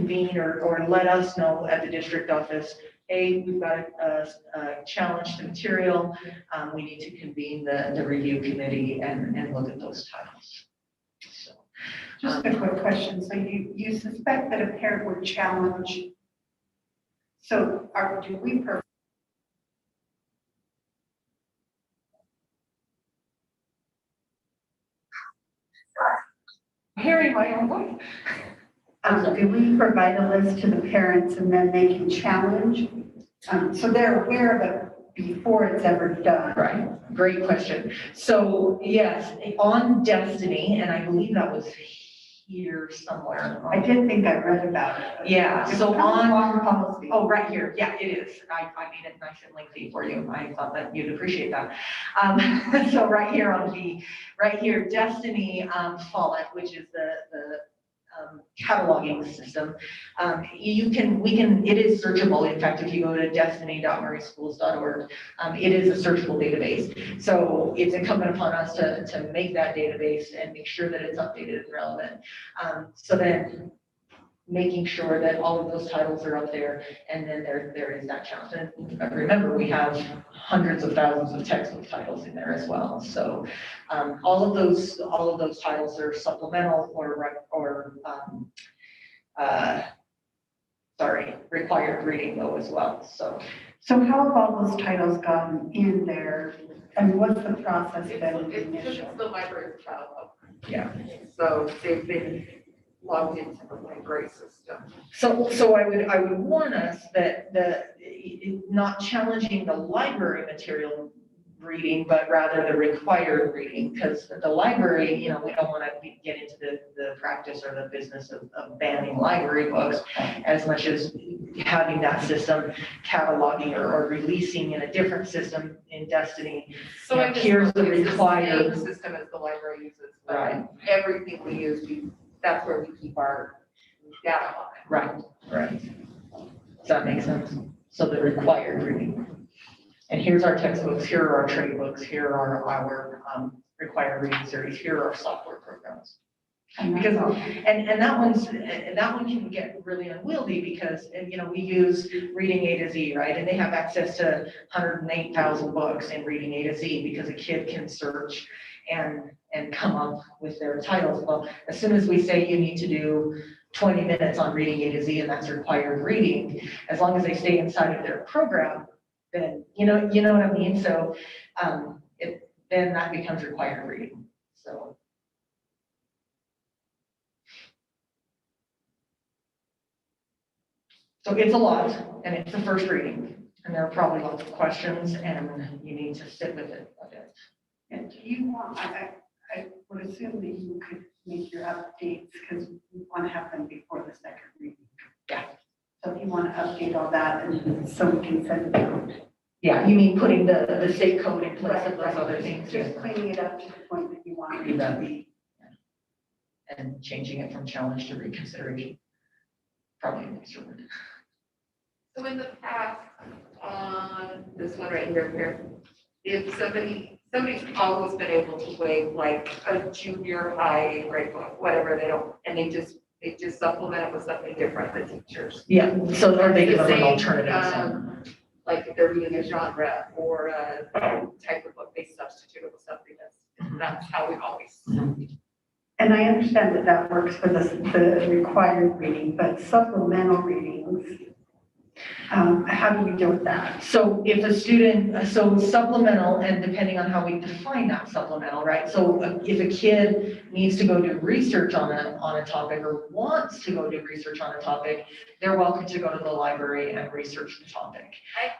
convene or let us know at the district office, hey, we've got a challenge to material. We need to convene the review committee and look at those titles. So, just a quick question. So you suspect that a parent would challenge. So do we hearing my own voice? Do we provide a list to the parents and then they can challenge? So they're aware of it before it's ever done. Right, great question. So yes, on Destiny, and I believe that was here somewhere. I did think I read about it. Yeah, It's so kind of on long policy. Oh, right here. Yeah, it is. I made it nice and lengthy for you. I thought that you'd appreciate that. So right here, Destiny Follett, which is the cataloging system. It is searchable. In fact, if you go to destiny.murrayschools.org, it is a searchable database. So it's incumbent upon us to make that database and make sure that it's updated and relevant. So then making sure that all of those titles are up there, and then there is that challenge. And remember, we have hundreds of thousands of textbook titles in there as well. So all of those titles are supplemental or required reading though as well. So how have all those titles gotten in there? And what's the process been? It's the library's child help. Yeah. So they've been logged into the library system. So I would warn us that not challenging the library material reading, but rather the required reading, because the library, we don't want to get into the practice or the business of banning library books as much as having that system cataloging or releasing in a different system in Destiny. So Here's the required the same system as the library uses. Right. Everything we use, that's where we keep our data on it. Right. Does that make sense? So the required reading. And here's our textbooks, here are our trade books, here are our required reading series, here are our software programs. Because and that one can get really unwieldy because we use Reading A to Z, right? And they have access to 108,000 books in Reading A to Z because a kid can search and come up with their titles. Well, as soon as we say you need to do 20 minutes on Reading A to Z and that's required reading, as long as they stay inside of their program, then you know what I mean. So then that becomes required reading. So it's a lot, and it's the first reading, and there are probably lots of questions, and you need to sit with it a bit. And do you want? I would assume that you could make your updates because we want to have them before the second reading. Yeah. So if you want to update all that, and so we can send it out. Yeah, you mean putting the state code in place of those other things? Just cleaning it up to the point that you want it to be. And changing it from challenge to reconsideration. Probably an extra word. So in the past, on this one right here, if somebody's always been able to waive like a junior high grade book, whatever and they just supplement it with something different, the teachers. Yeah, so are they The give them an same, alternative? Like if they're reading a genre or a type of book, they substitute it with something that's how we've always. And I understand that works for the required reading, but supplemental readings, how do you deal with that? So if a student, so supplemental, and depending on how we define that supplemental, right? So if a kid needs to go do research on a topic or wants to go do research on a topic, they're welcome to go to the library and research the topic.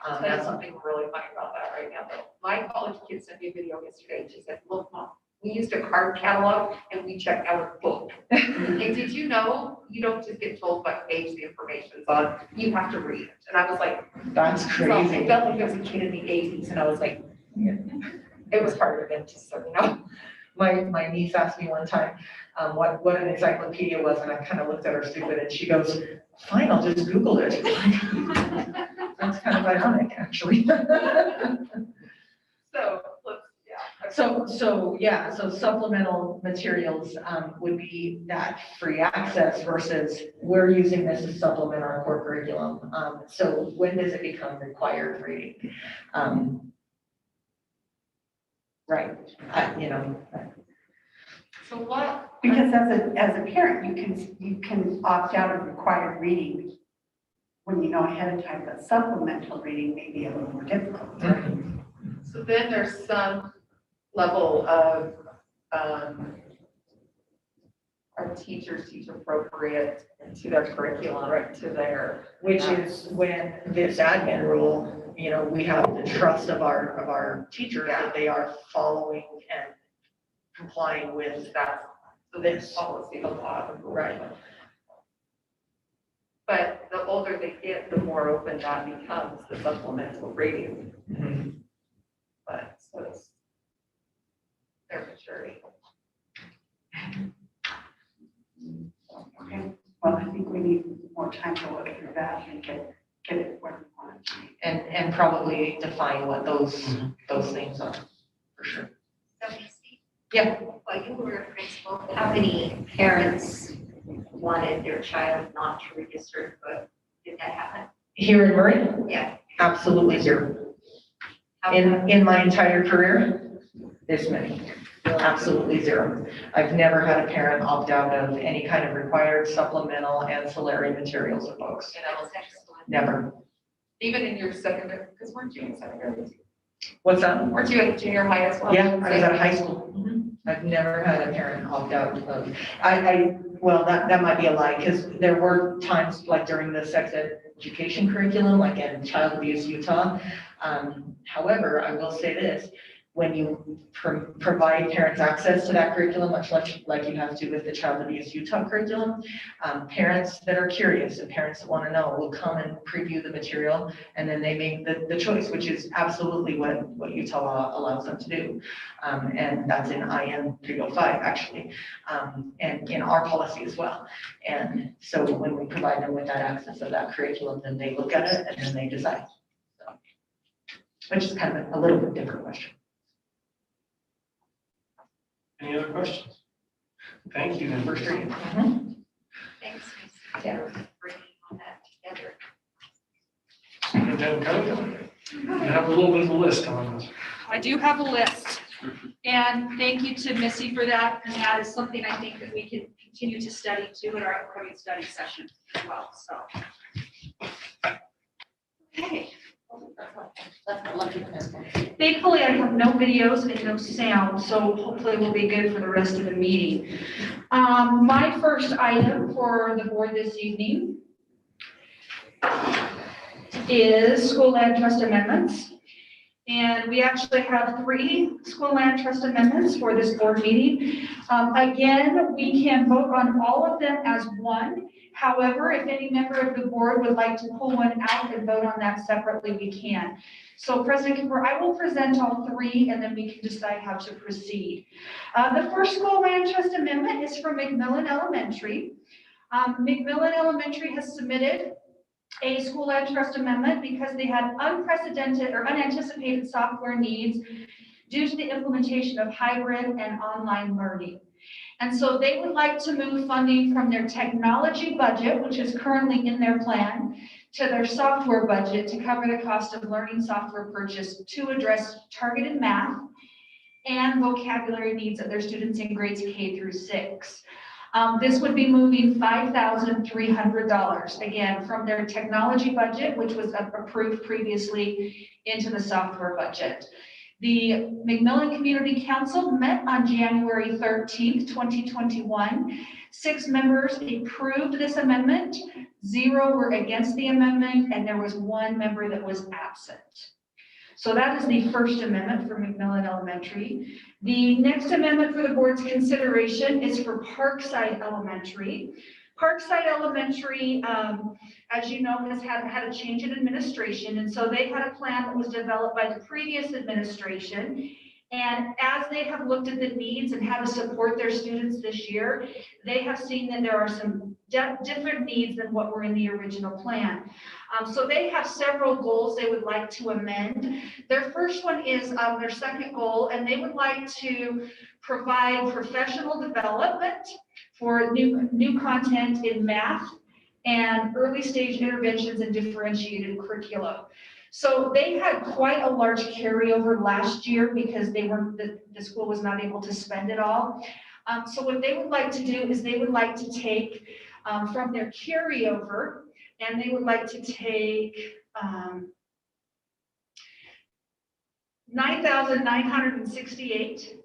I tell you something really funny about that right now though. My college kid sent me a video yesterday and she said, look, Mom, we used a card catalog and we checked our book. And did you know you don't just get told what page the information's on, you have to read it. And I was like, that's crazy. I felt like there was a kid in the 80s and I was like, yeah. It was harder than just so you know. My niece asked me one time what an encyclopedia was, and I kind of looked at her stupid, and she goes, fine, I'll just Google it. That's kind of ironic, actually. So So supplemental materials would be that free access versus we're using this to supplement our core curriculum. So when does it become required reading? Right, So what, Because as a parent, you can opt out of required reading when you know ahead of time, but supplemental reading may be a little more difficult. so then there's some level of, our teachers teach appropriate to their curriculum, to their. which is when this admin rule, we have the trust of our teachers that they are following and complying with That's the this. policy, the law, the rule. Right. But the older they get, the more open that becomes, the supplemental reading, but so it's their maturity. Okay, well, I think we need more time to look through that and get it where we want it to be. And probably define what those things are, for sure. So, Misty, Yeah. while you were a principal, how many parents wanted their child not to register, but did that happen? Here in Murray, Yeah. absolutely zero. How come? In my entire career, this many, absolutely zero. I've never had a parent opt out of any kind of required supplemental ancillary materials or books. That's excellent. Never. Even in your secondary, because weren't you in secondary? What's that? Weren't you in junior high as well? Yeah, I was at high school. I've never had a parent opt out of, well, that might be a lie, because there were times like during the sex education curriculum, like in Child Abuse Utah. However, I will say this, when you provide parents access to that curriculum, much like you have to with the Child Abuse Utah curriculum, parents that are curious and parents that want to know will come and preview the material, and then they make the choice, which is absolutely what Utah law allows them to do. And that's in IN 305, actually, and in our policy as well. And so when we provide them with that access of that curriculum, then they look at it and then they decide. So, which is kind of a little bit different question. Any other questions? Thank you. First reading. Thanks, Misty, for bringing all that together. Superintendent Cunningham, you have a little bit of a list on this. I do have a list, and thank you to Missy for that, and that is something I think that we can continue to study too in our upcoming study session as well, so. Okay. Thankfully, I have no videos and no sound, so hopefully we'll be good for the rest of the meeting. My first item for the board this evening is school land trust amendments. And we actually have 3 school land trust amendments for this board meeting. Again, we can vote on all of them as one. However, if any member of the board would like to pull one out and vote on that separately, we can. So President Cooper, I will present all 3 and then we can decide how to proceed. The first school land trust amendment is from McMillan Elementary. McMillan Elementary has submitted a school land trust amendment because they had unprecedented or unanticipated software needs due to the implementation of hybrid and online learning. And so they would like to move funding from their technology budget, which is currently in their plan, to their software budget to cover the cost of learning software purchase to address targeted math and vocabulary needs of their students in grades K through 6. This would be moving $5,300, again, from their technology budget, which was approved previously, into the software budget. The McMillan Community Council met on January 13th, 2021. 6 members approved this amendment, 0 were against the amendment, and there was 1 member that was absent. So that is the first amendment for McMillan Elementary. The next amendment for the board's consideration is for Parkside Elementary. Parkside Elementary, as you know, has had a change in administration, and so they had a plan that was developed by the previous administration. And as they have looked at the needs and how to support their students this year, they have seen that there are some different needs than what were in the original plan. So they have several goals they would like to amend. Their first one is their second goal, and they would like to provide professional development for new content in math and early stage interventions and differentiated curriculum. So they had quite a large carryover last year because the school was not able to spend it all. So what they would like to do is they would like to take from their carryover, and they would like to take 9,968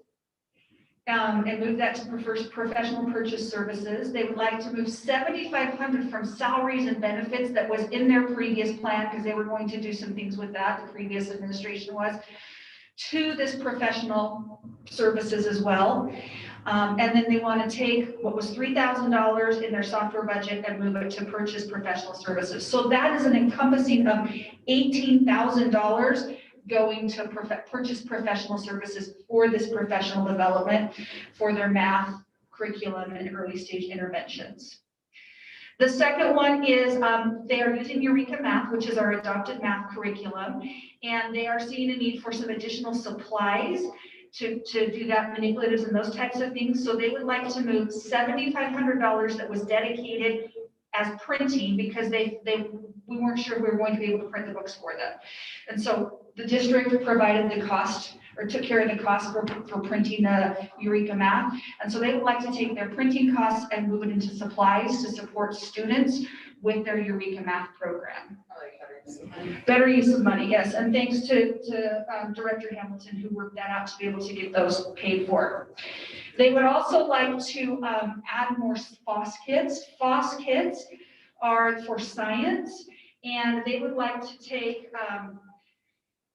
and move that to professional purchase services. They would like to move 7,500 from salaries and benefits that was in their previous plan because they were going to do some things with that, the previous administration was, to this professional services as well. And then they want to take what was $3,000 in their software budget and move it to purchase professional services. So that is an encompassing of $18,000 going to purchase professional services for this professional development for their math curriculum and early stage interventions. The second one is they are using Eureka Math, which is our adopted math curriculum, and they are seeing a need for some additional supplies to do that, manipulatives and those types of things. So they would like to move $7,500 that was dedicated as printing because we weren't sure we were going to be able to print the books for them. And so the district provided the cost or took care of the cost for printing the Eureka Math. And so they would like to take their printing costs and move it into supplies to support students with their Eureka Math program. Better use of money, yes. And thanks to Director Hamilton, who worked that out to be able to get those paid for. They would also like to add more FOSS kits. FOSS kits are for science, and they would like to take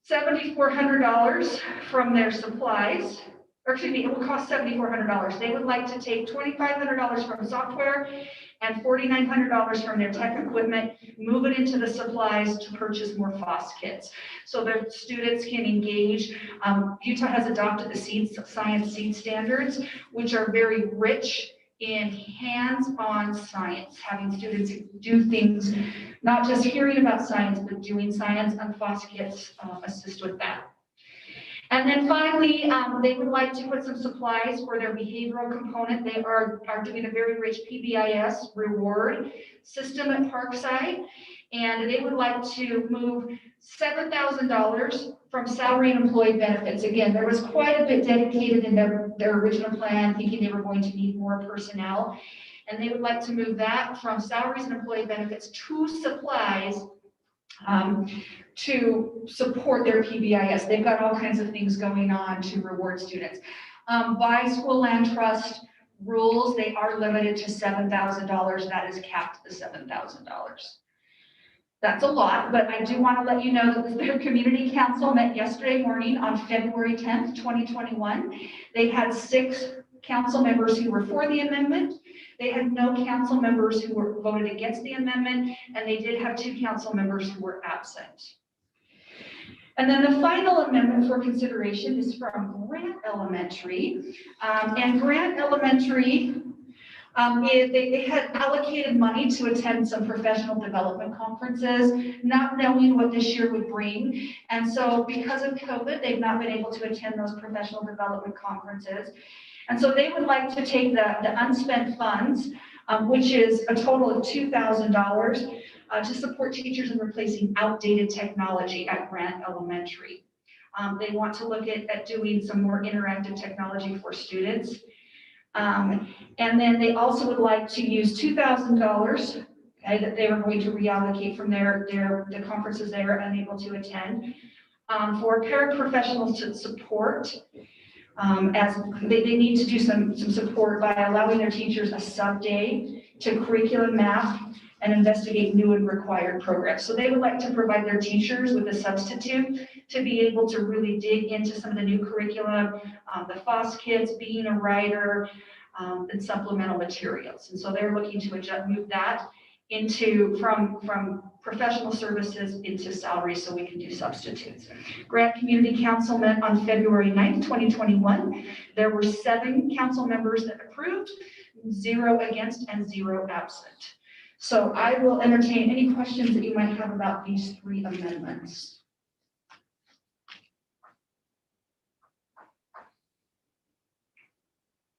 $7,400 from their supplies, or excuse me, it will cost $7,400. They would like to take $2,500 from software and $4,900 from their tech equipment, move it into the supplies to purchase more FOSS kits. So their students can engage. Utah has adopted the science seed standards, which are very rich in hands-on science, having students do things, not just hearing about science, but doing science, and FOSS kits assist with that. And then finally, they would like to put some supplies for their behavioral component. They are doing a very rich PBIS reward system at Parkside, and they would like to move $7,000 from salary and employee benefits. Again, there was quite a bit dedicated in their original plan, thinking they were going to need more personnel. And they would like to move that from salaries and employee benefits to supplies to support their PBIS. They've got all kinds of things going on to reward students. By school land trust rules, they are limited to $7,000. That is capped at $7,000. That's a lot, but I do want to let you know that their community council met yesterday morning on February 10th, 2021. They had 6 council members who were for the amendment. They had no council members who were voted against the amendment, and they did have 2 council members who were absent. And then the final amendment for consideration is from Grant Elementary. And Grant Elementary, they had allocated money to attend some professional development conferences, not knowing what this year would bring. And so because of COVID, they've not been able to attend those professional development conferences. And so they would like to take the unspent funds, which is a total of $2,000, to support teachers in replacing outdated technology at Grant Elementary. They want to look at doing some more interactive technology for students. And then they also would like to use $2,000 that they were going to reallocate from the conferences they were unable to attend for paraprofessionals to support. As they need to do some support by allowing their teachers a sub-day to curriculum math and investigate new and required programs. So they would like to provide their teachers with a substitute to be able to really dig into some of the new curriculum, the FOSS kits, being a writer, and supplemental materials. And so they're looking to move that from professional services into salary so we can do substitutes. Grant Community Council met on February 9th, 2021. There were 7 council members that approved, 0 against, and 0 absent. So I will entertain any questions that you might have about these 3 amendments.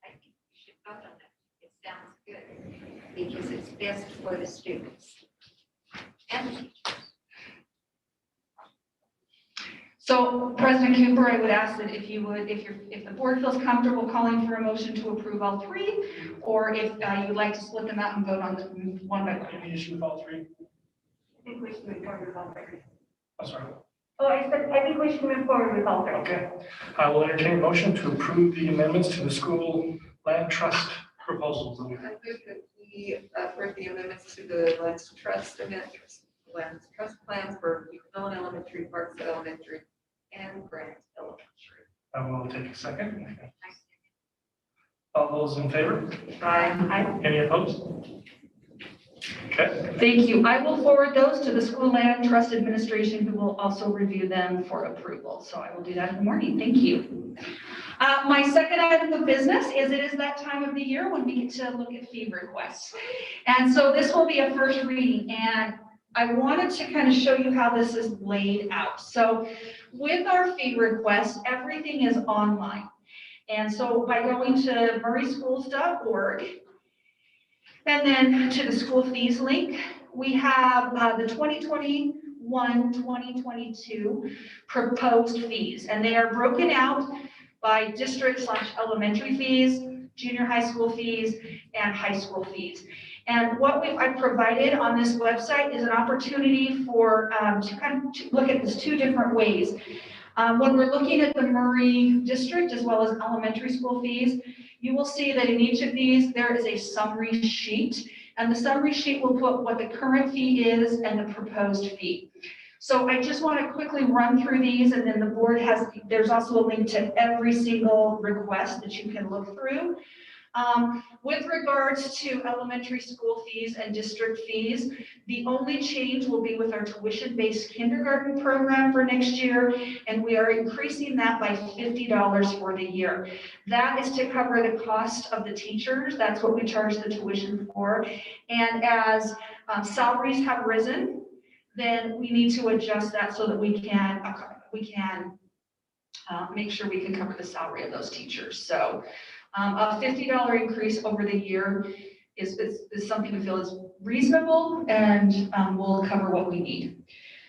I think we should vote on that. It sounds good because it's best for the students and the teachers. So President Cooper, I would ask that if the board feels comfortable calling for a motion to approve all 3, or if you would like to split them out and vote on them one by one. Any issue with all 3? I think we should move forward with all 3. I'm sorry. Oh, I think we should move forward with all 3. Okay. I will entertain a motion to approve the amendments to the school land trust proposals. I move that we approve the amendments to the land trust plans for Millen Elementary, Parkside Elementary, and Grant Elementary. I will take a second. All those in favor? Aye. Any opposed? Okay. Thank you. I will forward those to the School Land Trust Administration, who will also review them for approval. So I will do that in the morning. Thank you. My second item of business is it is that time of the year when we get to look at fee requests. And so this will be a first reading, and I wanted to kind of show you how this is laid out. So with our fee requests, everything is online. And so by going to murrayschools.org and then to the school fees link, we have the 2021-2022 proposed fees, and they are broken out by district/elementary fees, junior high school fees, and high school fees. And what I've provided on this website is an opportunity for to look at this 2 different ways. When we're looking at the Murray district as well as elementary school fees, you will see that in each of these, there is a summary sheet, and the summary sheet will put what the current fee is and the proposed fee. So I just want to quickly run through these, and then the board there's also a link to every single request that you can look through. With regards to elementary school fees and district fees, the only change will be with our tuition-based kindergarten program for next year, and we are increasing that by $50 for the year. That is to cover the cost of the teachers. That's what we charge the tuition for. And as salaries have risen, then we need to adjust that so that we can make sure we can cover the salary of those teachers. So a $50 increase over the year is something we feel is reasonable and will cover what we need.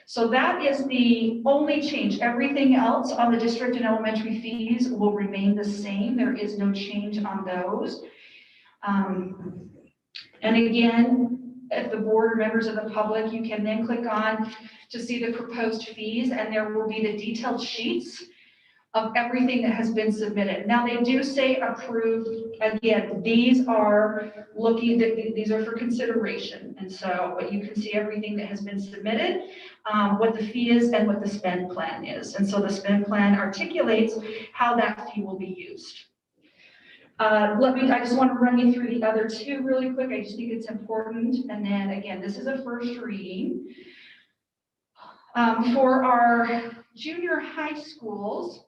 So that is the only change. Everything else on the district and elementary fees will remain the same. There is no change on those. And again, if the board or members of the public, you can then click on to see the proposed fees, and there will be the detailed sheets of everything that has been submitted. Now they do say approved. Again, these are for consideration. And so, but you can see everything that has been submitted, what the fee is and what the spend plan is. And so the spend plan articulates how that fee will be used. I just want to run you through the other 2 really quick. I just think it's important. And then again, this is a first reading. For our junior high schools,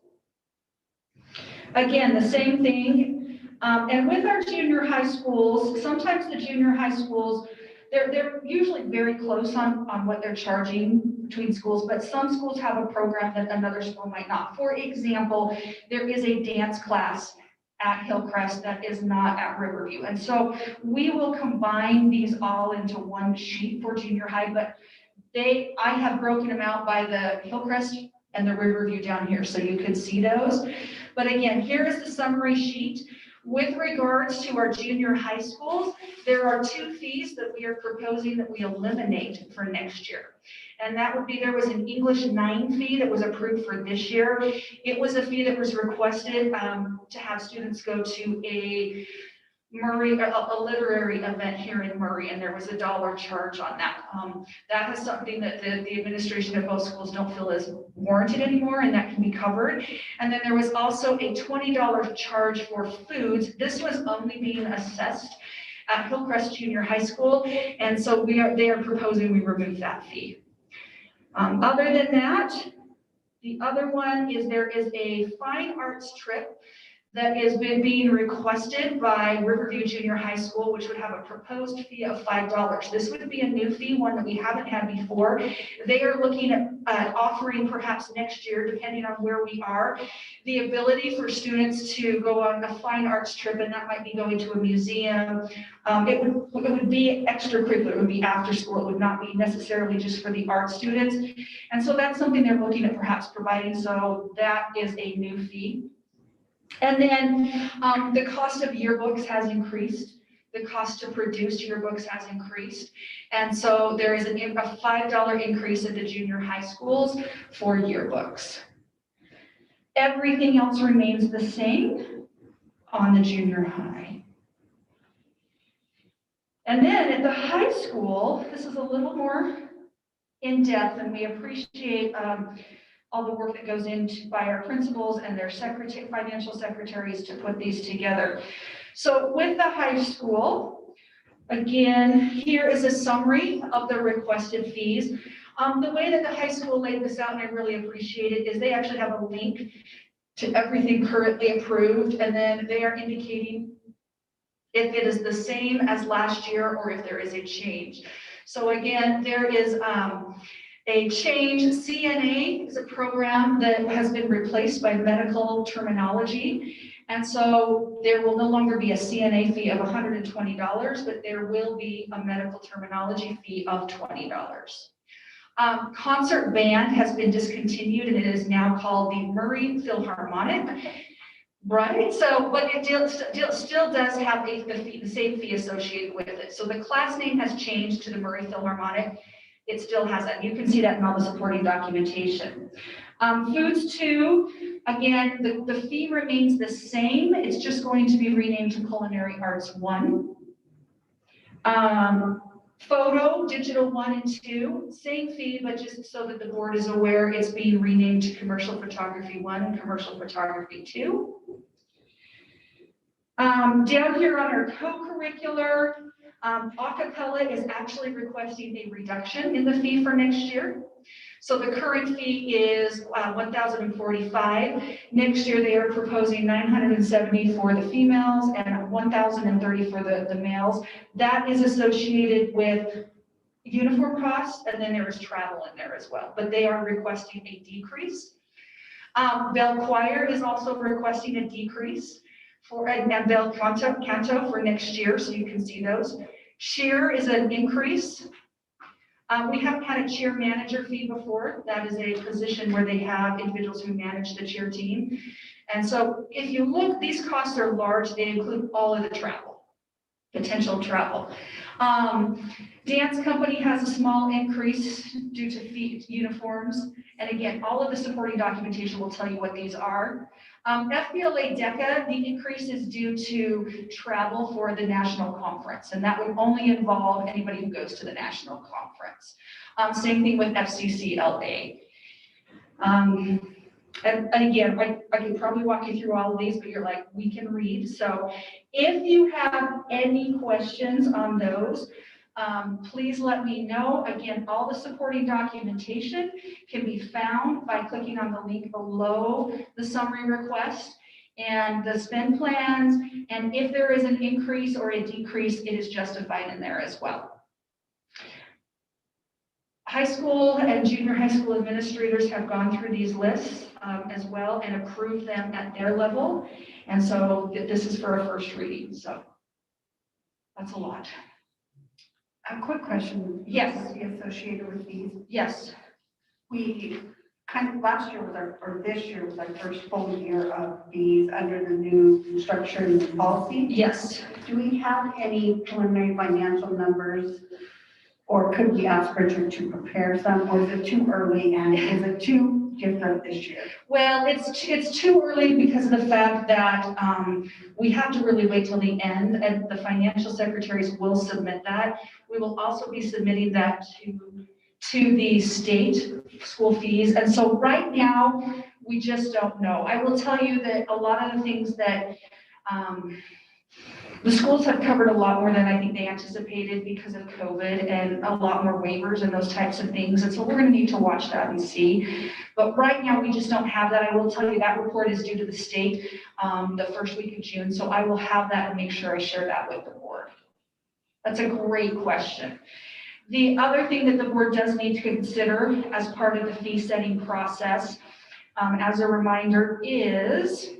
again, the same thing. And with our junior high schools, sometimes the junior high schools, they're usually very close on what they're charging between schools, but some schools have a program that another school might not. For example, there is a dance class at Hillcrest that is not at Riverview. And so we will combine these all into one sheet for junior high, but I have broken them out by the Hillcrest and the Riverview down here, so you could see those. But again, here is the summary sheet. With regards to our junior high schools, there are 2 fees that we are proposing that we eliminate for next year. And that would be, there was an English 9 fee that was approved for this year. It was a fee that was requested to have students go to a literary event here in Murray, and there was a $1 charge on that. That is something that the administration of both schools don't feel is warranted anymore, and that can be covered. And then there was also a $20 charge for foods. This was only being assessed at Hillcrest Junior High School. And so they are proposing we remove that fee. Other than that, the other one is there is a fine arts trip that has been being requested by Riverview Junior High School, which would have a proposed fee of $5. This would be a new fee, one that we haven't had before. They are looking at offering perhaps next year, depending on where we are, the ability for students to go on a fine arts trip, and that might be going to a museum. It would be extracurricular, it would be after school, it would not be necessarily just for the art students. And so that's something they're looking at perhaps providing, so that is a new fee. And then the cost of yearbooks has increased. The cost to produce yearbooks has increased. And so there is a $5 increase at the junior high schools for yearbooks. Everything else remains the same on the junior high. And then at the high school, this is a little more in depth, and we appreciate all the work that goes into by our principals and their financial secretaries to put these together. So with the high school, again, here is a summary of the requested fees. The way that the high school laid this out, and I really appreciate it, is they actually have a link to everything currently approved, and then they are indicating if it is the same as last year or if there is a change. So again, there is a change. CNA is a program that has been replaced by medical terminology. And so there will no longer be a CNA fee of $120, but there will be a medical terminology fee of $20. Concert band has been discontinued, and it is now called the Murray Philharmonic. Right, so, but it still does have the same fee associated with it. So the class name has changed to the Murray Philharmonic. It still has that. You can see that in all the supporting documentation. Foods 2, again, the fee remains the same. It's just going to be renamed to Culinary Arts 1. Photo, Digital 1 and 2, same fee, but just so that the board is aware, it's being renamed to Commercial Photography 1 and Commercial Photography 2. Down here on our co-curricular, acapella is actually requesting a reduction in the fee for next year. So the current fee is $1,045. Next year, they are proposing $970 for the females and $1,030 for the males. That is associated with uniform costs, and then there is travel in there as well. But they are requesting a decrease. Bell Choir is also requesting a decrease and Bell Canto for next year, so you can see those. Cheer is an increase. We haven't had a cheer manager fee before. That is a position where they have individuals who manage the cheer team. And so if you look, these costs are large. They include all of the travel, potential travel. Dance company has a small increase due to fee uniforms. And again, all of the supporting documentation will tell you what these are. FBLA DECA, the increase is due to travel for the national conference, and that would only involve anybody who goes to the national conference. Same thing with FCCLA. And again, I can probably walk you through all of these, but you're like, we can read. So if you have any questions on those, please let me know. Again, all the supporting documentation can be found by clicking on the link below the summary request and the spend plans. And if there is an increase or a decrease, it is justified in there as well. High school and junior high school administrators have gone through these lists as well and approved them at their level. And so this is for a first reading. So that's a lot. A quick question. Yes. Associated with these. Yes. We kind of last year was or this year was our first full year of these under the new structure and policy. Yes. Do we have any preliminary financial numbers, or could we ask Richard to prepare some, or is it too early and is it too different this year? Well, it's too early because of the fact that we have to really wait till the end, and the financial secretaries will submit that. We will also be submitting that to the state school fees. And so right now, we just don't know. I will tell you that a lot of the things that The schools have covered a lot more than I think they anticipated because of COVID and a lot more waivers and those types of things. And so we're gonna need to watch that and see. But right now, we just don't have that. I will tell you that report is due to the state the first week of June. So I will have that and make sure I share that with the board. That's a great question. The other thing that the board does need to consider as part of the fee setting process, as a reminder, is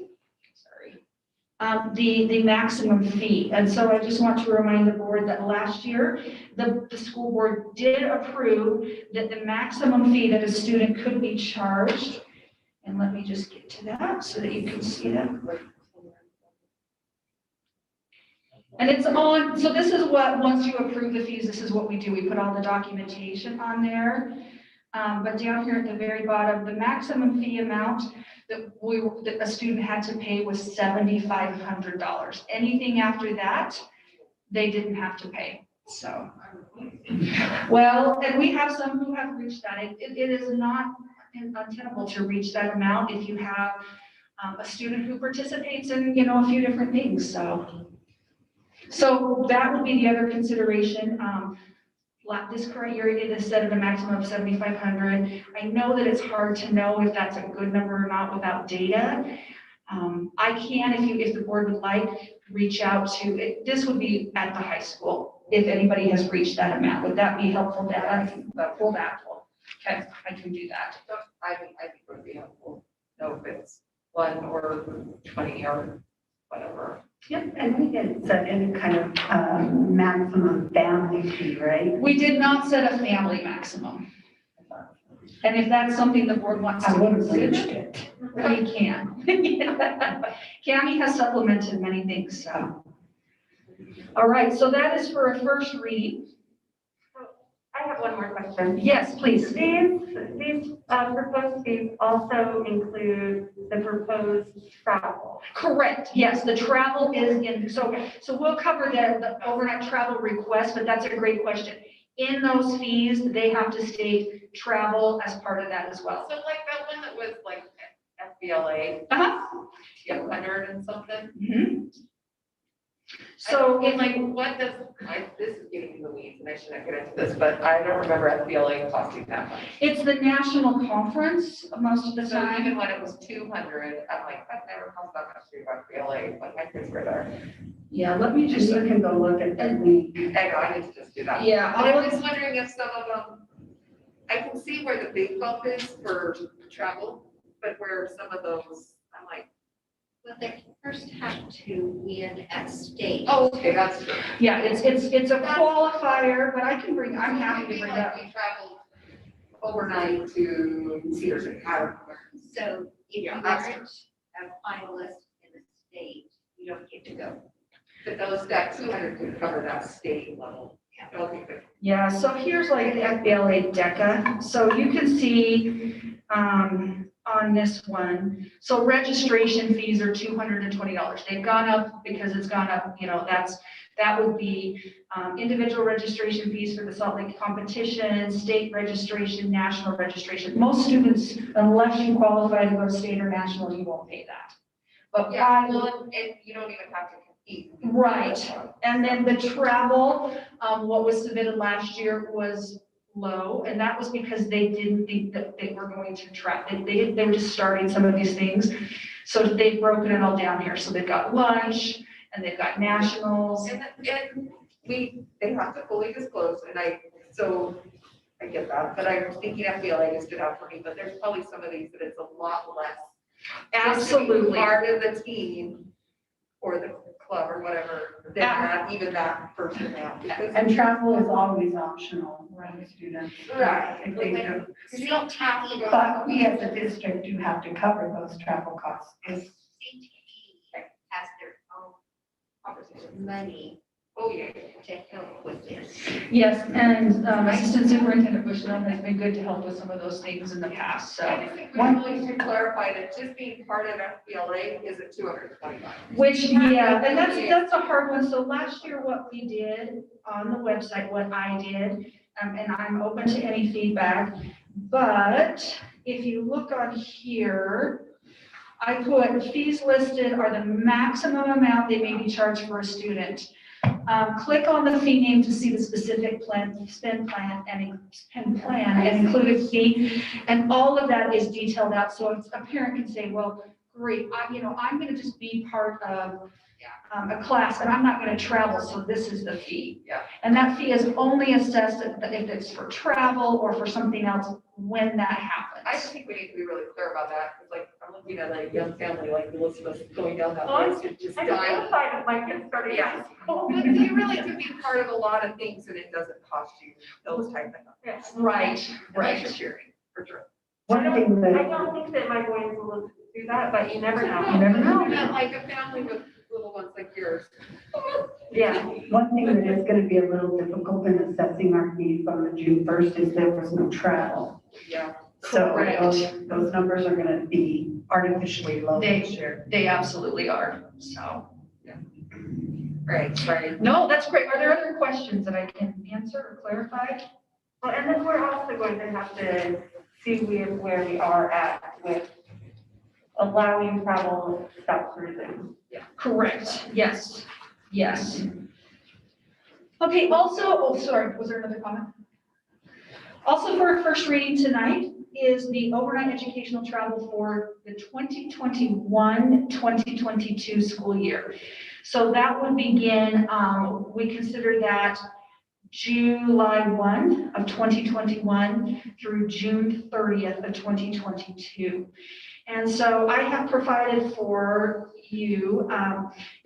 the maximum fee. And so I just want to remind the board that last year, the school board did approve that the maximum fee that a student could be charged, and let me just get to that so that you can see that. And it's on, so this is what, once you approve the fees, this is what we do. We put all the documentation on there. But down here at the very bottom, the maximum fee amount that a student had to pay was $7,500. Anything after that, they didn't have to pay. So, well, and we have some who have reached that. It is not untenable to reach that amount if you have a student who participates in, a few different things. So that would be the other consideration. This current year, it is set at a maximum of 7,500. I know that it's hard to know if that's a good number or not without data. I can, if the board would like, reach out to it. This would be at the high school if anybody has reached that amount. Would that be helpful data? I can pull that. Okay, I can do that. I think it would be helpful, know if it's 1 or 20 or whatever. Yep, and we didn't set any kind of maximum family fee, right? We did not set a family maximum. And if that's something the board wants to I would have reached consider, it. we can. Cami has supplemented many things, so. All right, so that is for a first reading. I have one more question. Yes, please. These proposed fees also include the proposed travel. Correct, yes, the travel is in, so we'll cover the overnight travel request, but that's a great question. In those fees, they have to state travel as part of that as well. So like that one that was like FBLA, Uh-huh. 200 and something. Mhm. So if like, what does, this is getting in the weeds and I shouldn't get into this, but I don't remember FBLA costing that much. it's the national conference most of the So time. even when it was 200, I'm like, that never cost that much to do FBLA, when my kids were there. Yeah, let me Just just, you can go look at the link. I know, I need to just do that. yeah, But I'm just wondering if some of them, I can see where the big bump is for travel, but where some of those, I'm like, Well, they first have to win at state. oh, okay, that's true. yeah, it's a qualifier, but I'm happy to Maybe bring like that. we traveled overnight to Cedar City. I don't remember. So if you Yeah, aren't that's a finalist in the state, you don't get to go. But that 200 could cover that state level. Okay, good. Yeah, so here's like the FBLA DECA. So you can see on this one, so registration fees are $220. They've gone up because it's gone up, that would be individual registration fees for the Salt Lake competition, state registration, national registration. Most students, unless you qualify to go state or national, you won't pay that. But Yeah, well, and you don't even have to compete. right. And then the travel, what was submitted last year was low, and that was because they didn't think that they were going to travel. They were just starting some of these things. So they've broken it all down here. So they've got lunch and they've got nationals. And they have to fully disclose, and I get that, but I'm thinking FBLA just stood out for me, but there's probably some of these that it's a lot less. Just to be Absolutely. part of the team or the club or whatever, than not even that first amount. Because And travel is always optional for the students. Right. If they do. Because you don't have to go. But we as a district do have to cover those travel costs. CTE has their own money oh, yeah. to help with this. Yes, and Assistant Superintendent Bushnell has been good to help with some of those things in the past, so. I just think we really should clarify that just being part of FBLA is at $220. Which, yeah, and that's a hard one. So last year, what we did on the website, what I did, and I'm open to any feedback, but if you look on here, I put fees listed are the maximum amount they may be charged for a student. Click on the fee name to see the specific spend plan and included fee. And all of that is detailed out. So a parent can say, well, great, I'm going to just be part of a class and I'm not going to travel. So this is the fee. Yeah. And that fee is only assessed if it's for travel or for something else when that happens. I just think we need to be really clear about that, because like, I'm looking at a young family like Elizabeth going down that Well, list and just I'm dying. terrified of my kids starting Yeah. school. But you really can be part of a lot of things and it doesn't cost you those type of things. Yes. Right, Right. For sharing, for sure. One thing I that, don't think that my boys will do that, but you never know. You never know. I meant like a family with little ones like yours. Yeah. one thing that is gonna be a little difficult in assessing our fees on the June 1st is there was no travel. Yeah. So Correct. those numbers are gonna be artificially low this year. They absolutely are. So, Right. no, that's great. Are there other questions that I can answer or clarify? Well, and then we're also going to have to see where we are at with allowing travel stop cruising. Correct. Yes. Yes. Okay, also, oh, sorry, was there another comment? Also for our first reading tonight is the overnight educational travel for the 2021-2022 school year. So that would begin, we consider that July 1 of 2021 through June 30th of 2022. And so I have provided for you,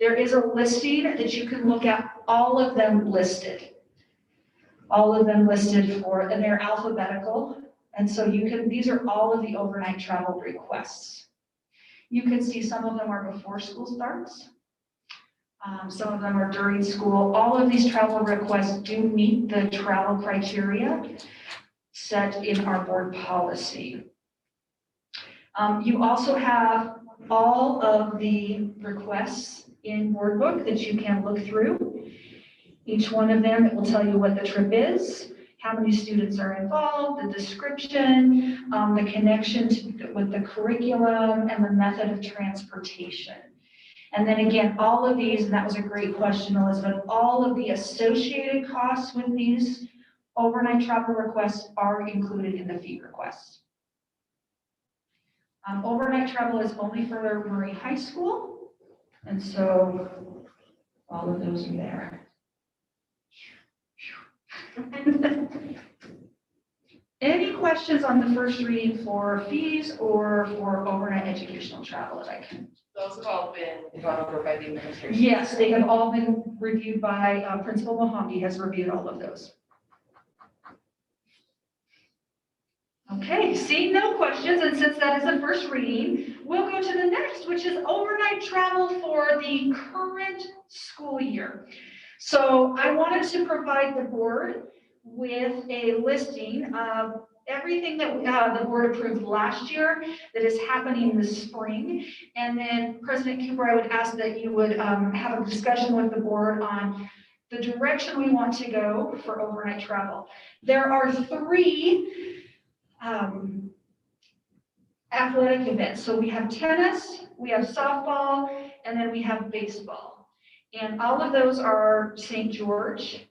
there is a listing that you can look at, all of them listed. All of them listed and they're alphabetical. And so these are all of the overnight travel requests. You can see some of them are before school starts. Some of them are during school. All of these travel requests do meet the travel criteria set in our board policy. You also have all of the requests in board book that you can look through. Each one of them, it will tell you what the trip is, how many students are involved, the description, the connection with the curriculum, and the method of transportation. And then again, all of these, and that was a great question, Elizabeth, all of the associated costs with these overnight travel requests are included in the fee requests. Overnight travel is only for Murray High School, and so all of those are there. Any questions on the first reading for fees or for overnight educational travel that I can? Those have all been gone over by the administration. Yes, they have all been reviewed by Principal Mohamdi has reviewed all of those. Okay, seeing no questions, and since that is the first reading, we'll go to the next, which is overnight travel for the current school year. So I wanted to provide the board with a listing of everything that the board approved last year that is happening this spring. And then President Cooper, I would ask that you would have a discussion with the board on the direction we want to go for overnight travel. There are 3 athletic events. So we have tennis, we have softball, and then we have baseball. And all of those are St. George.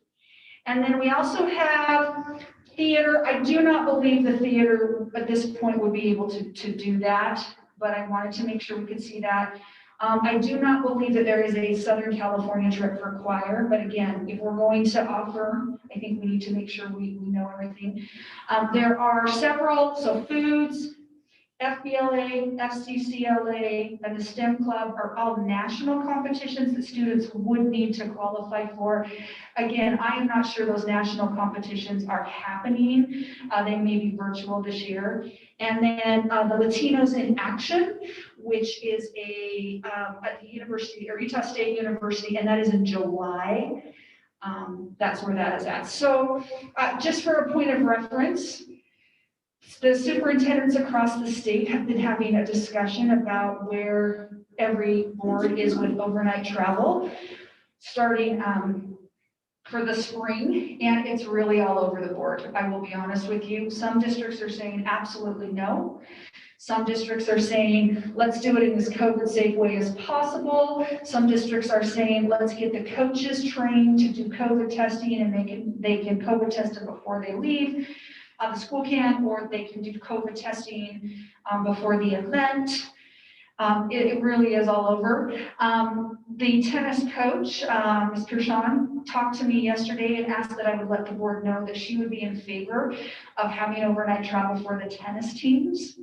And then we also have theater. I do not believe the theater at this point would be able to do that, but I wanted to make sure we could see that. I do not believe that there is a Southern California trip for choir, but again, if we're going to offer, I think we need to make sure we know everything. There are several, so foods, FBLA, FCCLA, and the STEM Club are all national competitions that students would need to qualify for. Again, I am not sure those national competitions are happening. They may be virtual this year. And then the Latinos in Action, which is at the university, or Utah State University, and that is in July. That's where that is at. So just for a point of reference, the superintendents across the state have been having a discussion about where every board is with overnight travel, starting for the spring, and it's really all over the board. I will be honest with you. Some districts are saying absolutely no. Some districts are saying, let's do it in as COVID safe way as possible. Some districts are saying, let's get the coaches trained to do COVID testing and they can COVID test it before they leave. The school can, or they can do COVID testing before the event. It really is all over. The tennis coach, Ms. Pershawn, talked to me yesterday and asked that I would let the board know that she would be in favor of having overnight travel for the tennis teams.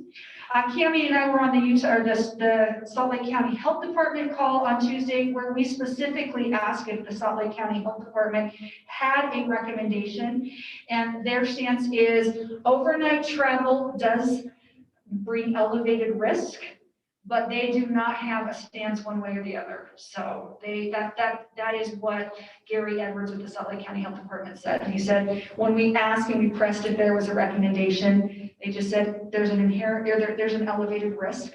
Cammie and I were on the Salt Lake County Health Department call on Tuesday, where we specifically asked if the Salt Lake County Health Department had a recommendation, and their stance is overnight travel does bring elevated risk, but they do not have a stance one way or the other. So that is what Gary Edwards with the Salt Lake County Health Department said. He said, when we asked and we pressed if there was a recommendation, they just said there's an elevated risk.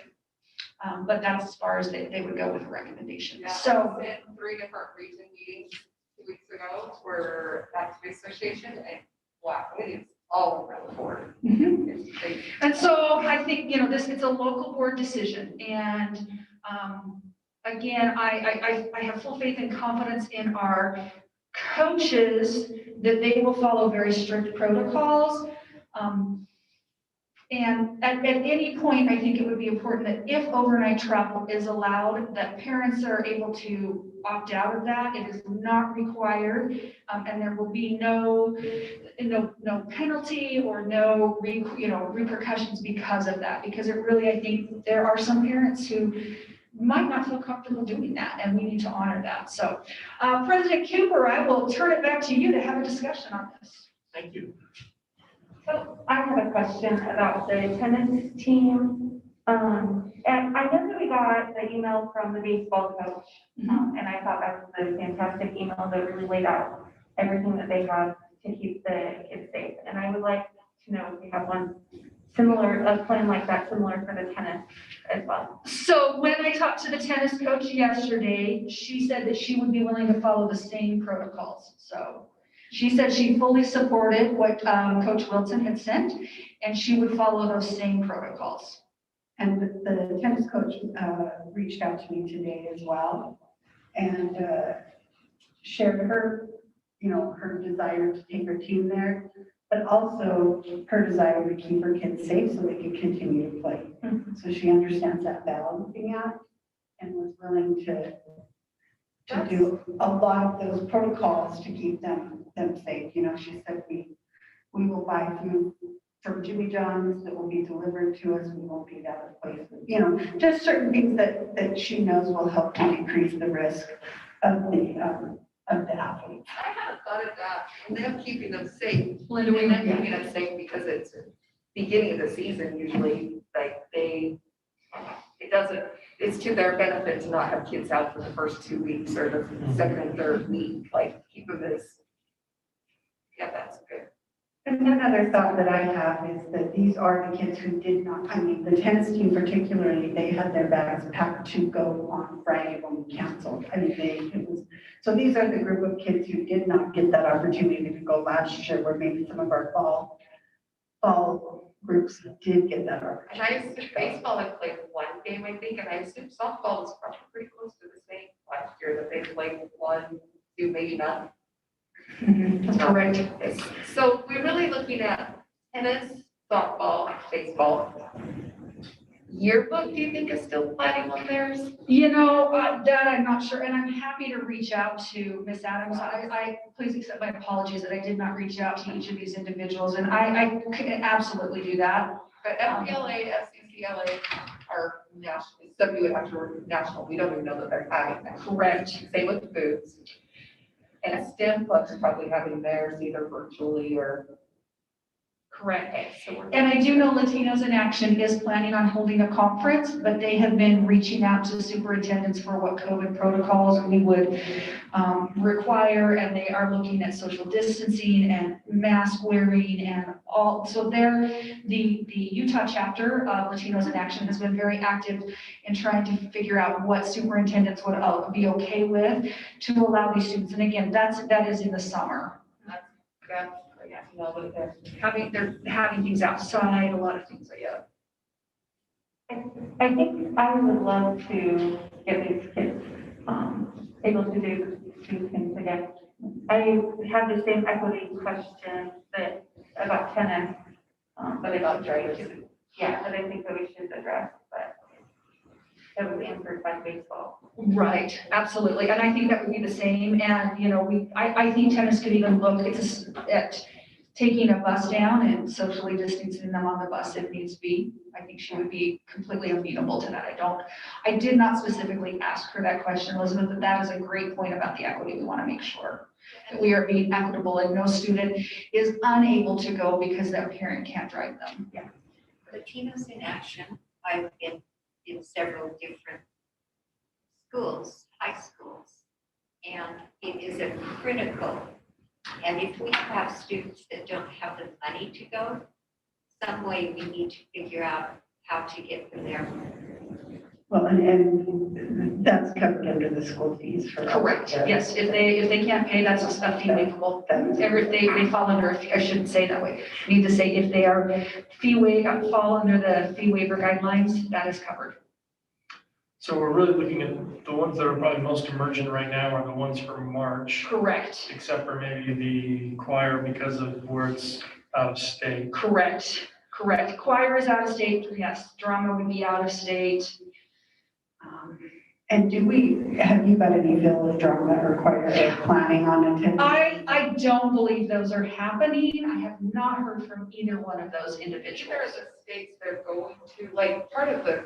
But that's as far as they would go with a recommendation. Yeah, So I was in 3 different region meetings 2 weeks ago for that association, and wow, it is all over the board. It's crazy. And so I think, it's a local board decision. And again, I have full faith and confidence in our coaches that they will follow very strict protocols. And at any point, I think it would be important that if overnight travel is allowed, that parents are able to opt out of that. It is not required, and there will be no penalty or no repercussions because of that. Because it really, I think there are some parents who might not feel comfortable doing that, and we need to honor that. So, President Cooper, I will turn it back to you to have a discussion on this. Thank you. So I have a question about the tennis team. And I know that we got the email from the baseball coach, and I thought that was a fantastic email that really laid out everything that they have to keep the kids safe. And I would like to know if we have a plan like that, similar for the tennis as well. So when I talked to the tennis coach yesterday, she said that she would be willing to follow the same protocols. So she said she fully supported what Coach Wilson had sent, and she would follow those same protocols. And the tennis coach reached out to me today as well and shared her desire to take her team there, but also her desire to keep her kids safe so they can continue to play. So she understands that balancing act and was willing to do a lot of those protocols to keep them safe. She said we will buy food from Jimmy John's that will be delivered to us. We won't be out of place. Just certain things that she knows will help to decrease the risk of the athletes. I haven't thought of that, and them keeping them safe. Linda, we And then keeping them safe because it's beginning of the season usually, it's to their benefit to not have kids out for the first 2 weeks or the second and third week, keep them that's good. And another thought that I have is that these are the kids who did not, the tennis team particularly, they had their bags packed to go on Friday when we canceled. So these are the group of kids who did not get that opportunity to go last year, where maybe some of our fall groups did get that opportunity. And I assume baseball had played 1 game, I think, and I assume softball was probably pretty close to the same last year, that they played 1, 2, maybe none. Correct. So we're really looking at tennis, softball, baseball. Yearbook, do you think is still planning on theirs? That I'm not sure, and I'm happy to reach out to Ms. Adams. I please accept my apologies that I did not reach out to each of these individuals, and I could absolutely do that. But FPLA, FCCLA are national, some of you would have to work national, we don't even know that they're having that. Correct. Same with the foods. And STEM Club's probably having theirs either virtually or Correct. Okay, so we're. And I do know Latinos in Action is planning on holding a conference, but they have been reaching out to superintendents for what COVID protocols we would require, and they are looking at social distancing and mask wearing and all. So the Utah chapter of Latinos in Action has been very active in trying to figure out what superintendents would be okay with to allow these students. And again, that is in the summer. Yeah, you know, with the- They're having things outside, a lot of things, yeah. I think I would love to get these kids, able to do things again. I had the same equity question about tennis, but I don't try to, yeah, that I think that we should address, but it was answered by baseball. Right, absolutely, and I think that would be the same, and, you know, I think tennis could even look at taking a bus down and socially distancing them on the bus if needs be. I think she would be completely amenable to that. I did not specifically ask her that question, Elizabeth, but that is a great point about the equity. We want to make sure that we are being equitable and no student is unable to go because their parent can't drive them. Yeah. Latinos in Action, I've been in several different schools, high schools, and it is a critical. And if we have students that don't have the money to go, some way we need to figure out how to get them there. Well, and that's covered under the school fees for. Correct, yes, if they can't pay, that's a fee waivable. If they fall under, I shouldn't say that way. I need to say if they are fall under the fee waiver guidelines, that is covered. So we're really looking at the ones that are probably most emergent right now are the ones for March, Correct, except for maybe the choir because of where it's out of state. correct. Choir is out of state, yes, drama would be out of state. And have you got any bill of drama or choir planning on attending? I don't believe those are happening. I have not heard from either one of those Either individuals. of the states they're going to, like, part of the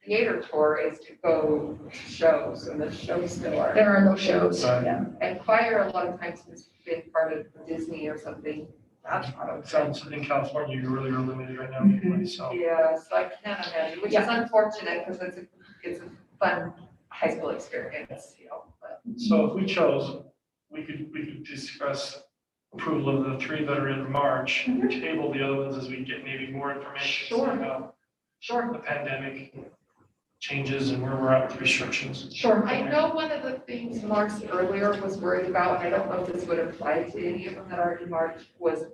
theater tour is to go to shows, and the shows still are. There are no shows. Right. Yeah. And choir, a lot of times has been part of Disney or something. That's not It sounds, in California, you're really limited right now, anyway, so. Yeah, so I can't imagine, which is unfortunate because it's a fun high school experience, you know, but. So if we chose, we could discuss approval of the three that are in March, table the other ones as we get maybe more information Sure. about Sure, the pandemic changes and where we're at with restrictions. sure. I know one of the things Mark earlier was worried about, and I don't know if this would apply to any of them that are in March, was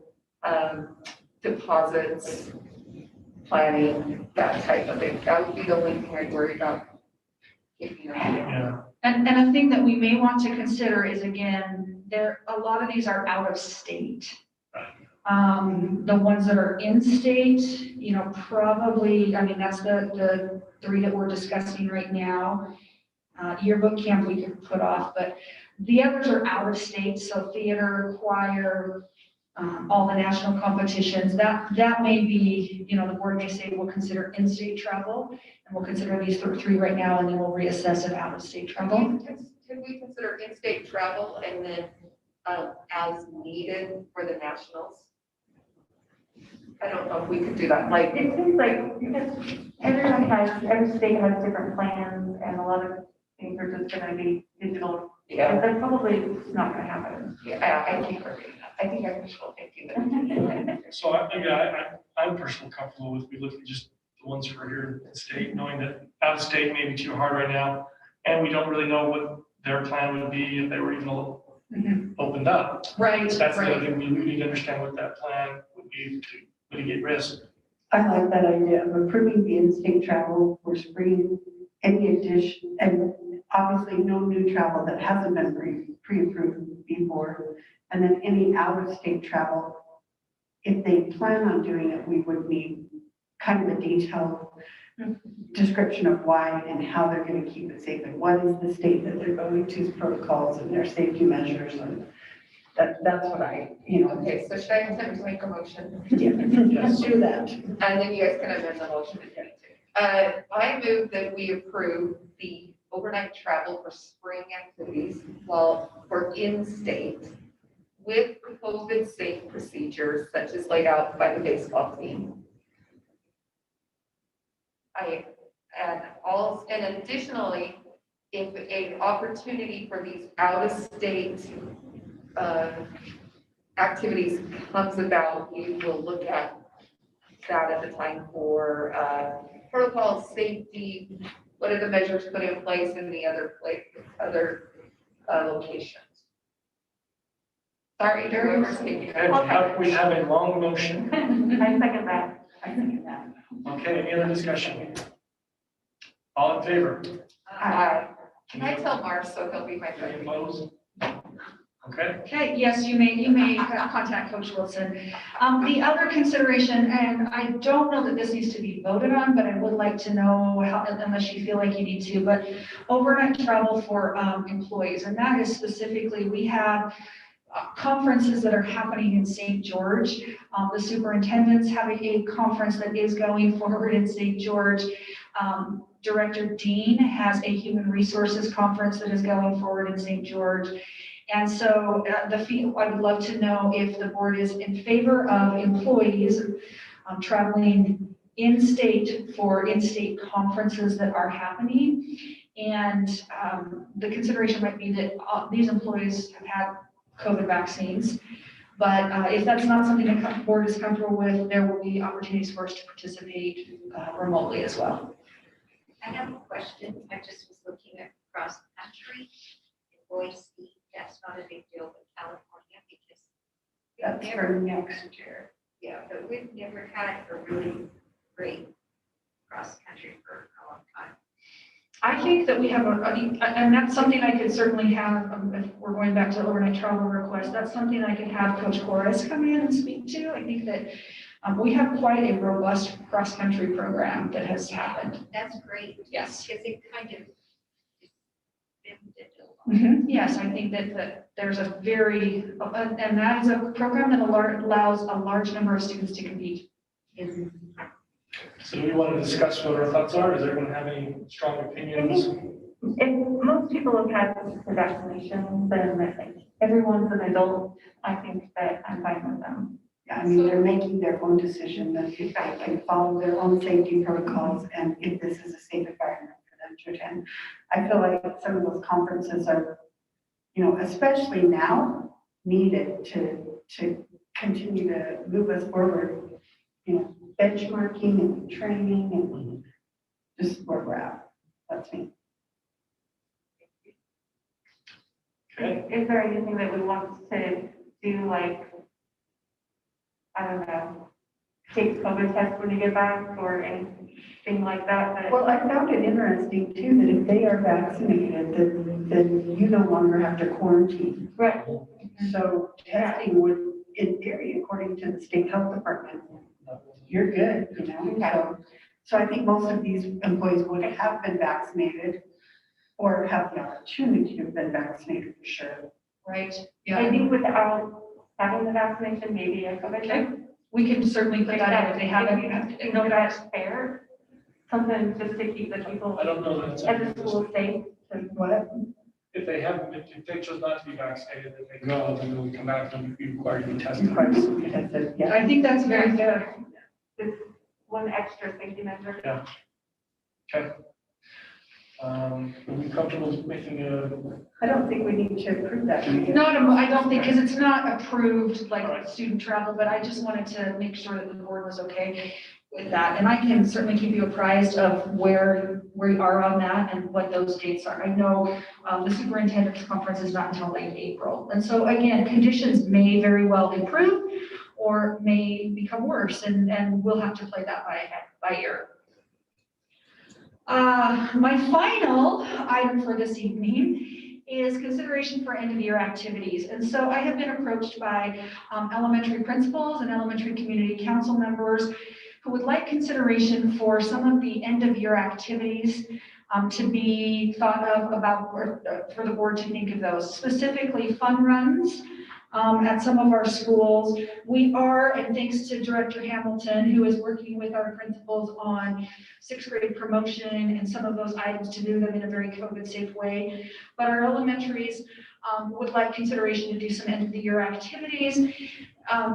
deposits, planning, that type of thing. That would be the only thing I'd worry about. Yeah, And a thing that we may want to consider is, again, a lot of these are out of state. The ones that are in state, you know, probably, I mean, that's the three that we're discussing right now. Yearbook camp we could put off, but the others are out of state, so theater, choir, all the national competitions, that may be, you know, the board may say we'll consider in-state travel, and we'll consider these three right now, and then we'll reassess if out-of-state travel. Can we consider in-state travel and then as needed for the nationals? I don't know if we could do that, like. It seems like, because every state has different plans, and a lot of things are just gonna be digital. Yeah, That's probably not gonna happen. yeah, I think I'm wishful thinking that. so I'm personally comfortable with, we look at just the ones who are here in state, knowing that out of state may be too hard right now. And we don't really know what their plan would be if they were even opened up. Right, That's the other right. thing, we need to understand what that plan would be to mitigate risk. I like that idea of approving the in-state travel for spring, any addition, and obviously no new travel that hasn't been pre-approved before. And then any out-of-state travel, if they plan on doing it, we would need kind of a detailed description of why and how they're going to keep it safe, and what is the state that they're going to, protocols and their safety measures, and that's what Okay, so should I attempt to make a motion? let's do that. And then you guys can amend the motion if you need to. I move that we approve the overnight travel for spring activities while for in-state with COVID safe procedures such as laid out by the baseball team. And additionally, if an opportunity for these out-of-state activities comes about, we will look at that at the time for protocol safety. What are the measures put in place in the other locations? Sorry, whoever's taking it. Okay, we have a long motion. I second that. I think that. Okay, any other discussion? All in favor? Can I tell Mark so he'll be my Any friend? opposed? Okay, Okay, yes, you may contact Coach Wilson. The other consideration, and I don't know that this needs to be voted on, but I would like to know how, unless you feel like you need to, but overnight travel for employees, and that is specifically, we have conferences that are happening in St. George. The superintendent's having a conference that is going forward in St. George. Director Dean has a human resources conference that is going forward in St. George. And so I would love to know if the board is in favor of employees traveling in-state for in-state conferences that are happening. And the consideration might be that these employees have had COVID vaccines. But if that's not something the board is comfortable with, there will be opportunities for us to participate remotely as well. I have a question. I just was looking at cross country in Boise. That's not a big deal in California because That's we've for never, next year. yeah, but we've never had a really great cross country for a long time. I think that we have and that's something I could certainly have, if we're going back to overnight travel request, that's something I could have Coach Horace come in and speak to. I think that we have quite a robust cross-country program that has happened. That's great. Yes. Because it kind of bimmed it a lot. Yes, I think that there's a very, and that is a program that allows a large number of students to compete. so do we want to discuss what our thoughts are? Does everyone have any strong opinions? If most people have had the vaccination, then I think everyone's an adult. I think that I'm fine with them. Yeah, I mean, they're making their own decision that if they can follow their own safety protocols and if this is a safe environment for them to attend. I feel like some of those conferences are, especially now, needed to continue to move us forward, benchmarking and training and just where we're at. That's me. Okay, Is there anything that we want to do, like, I don't know, take COVID test when you get back or anything like that? Well, I found it interesting too, that if they are vaccinated, then you no longer have to quarantine. Right. So testing would, in theory, according to the state health department, you're good, So I think most of these employees would have been vaccinated or have the opportunity to have been vaccinated for sure. Right. Maybe without having the vaccination, maybe a COVID test. We can certainly put that in if they haven't. You know, that's fair. Something just to keep the people I don't know that it's. at the school safe. What? If they haven't, if they chose not to be vaccinated, then they go, then they'll come back and be required to be tested. Yeah. I think that's very fair. It's one extra safety measure. Yeah. Okay. Are we comfortable making a, I don't think we need to approve that. No, I don't think, because it's not approved like Alright. student travel, but I just wanted to make sure that the board was okay with that. And I can certainly keep you apprised of where we are on that and what those dates are. I know the superintendent's conference is not until late April. And so again, conditions may very well improve or may become worse, and we'll have to play that by ear. My final item for this evening is consideration for end of year activities. And so I have been approached by elementary principals and elementary community council members who would like consideration for some of the end of year activities to be thought of about, or for the board to think of those, specifically fun runs. At some of our schools, we are, and thanks to Director Hamilton, who is working with our principals on sixth grade promotion and some of those items to do them in a very COVID safe way. But our elementaries would like consideration to do some end of the year activities.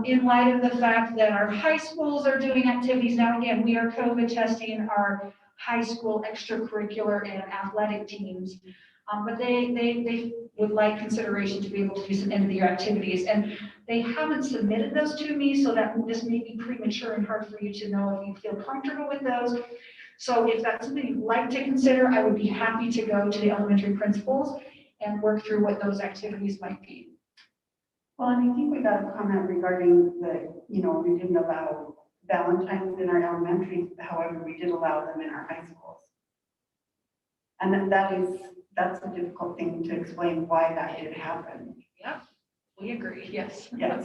In light of the fact that our high schools are doing activities now, again, we are COVID testing our high school extracurricular and athletic teams. But they would like consideration to be able to do some end of the year activities. And they haven't submitted those to me, so that this may be premature and hard for you to know if you feel comfortable with those. So if that's something you'd like to consider, I would be happy to go to the elementary principals and work through what those activities might be. Well, and I think we got a comment regarding the, we didn't allow Valentine's in our elementary, however, we did allow them in our high schools. And then that's a difficult thing to explain why that did happen. We agree, yes. Yeah,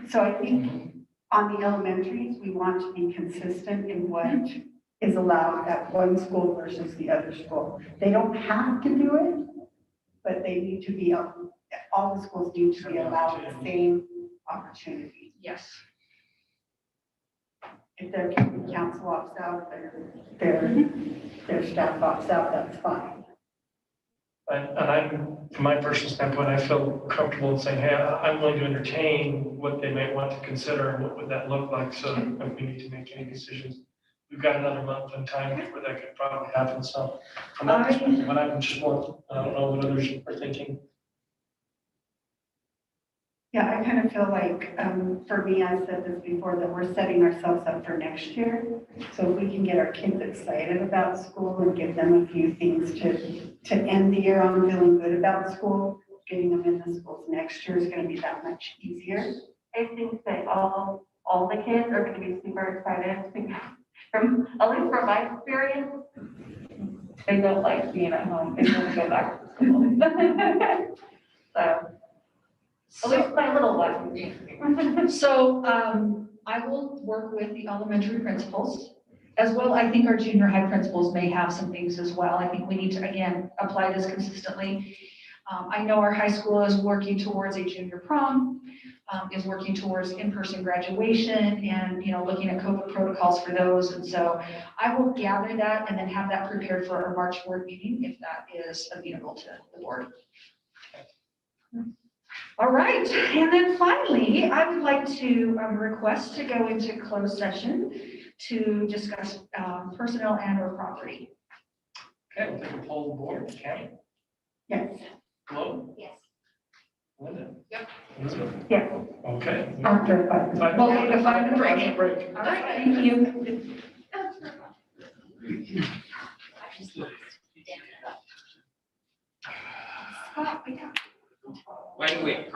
so I think on the elementaries, we want to be consistent in what is allowed at one school versus the other school. They don't have to do it, but they need to be, all the schools need to be allowed the same opportunity. Yes. If their council opts out, their staff opts out, that's fine. And I'm, from my personal standpoint, I feel comfortable in saying, hey, I'm willing to entertain what they might want to consider and what would that look like. So if we need to make any decisions, we've got another month in time before that could probably happen. So from that perspective, but I'm just more, I don't know what others are thinking. Yeah, I kind of feel like, for me, I said this before, that we're setting ourselves up for next year. So if we can get our kids excited about school and give them a few things to end the year on feeling good about school, getting them in the schools next year is going to be that much easier. I think that all the kids are going to be super excited. At least from my experience, they don't like being at home. They want to go back to school. So, at least my little one. So I will work with the elementary principals as well. I think our junior high principals may have some things as well. I think we need to, again, apply this consistently. I know our high school is working towards a junior prom, is working towards in-person graduation and, looking at COVID protocols for those. And so I will gather that and then have that prepared for our March board meeting if that is amenable to the board. All right, and then finally, I would like to request to go into closed session to discuss personnel and or property. Okay, we'll take a poll of the board. Tammy? Yes. Hello? Yes. Linda? Yep. Elizabeth? Yeah. Okay. After 5. Five- Well, take a 5 minute break. break. All right, thank you. Scott, we have Wait,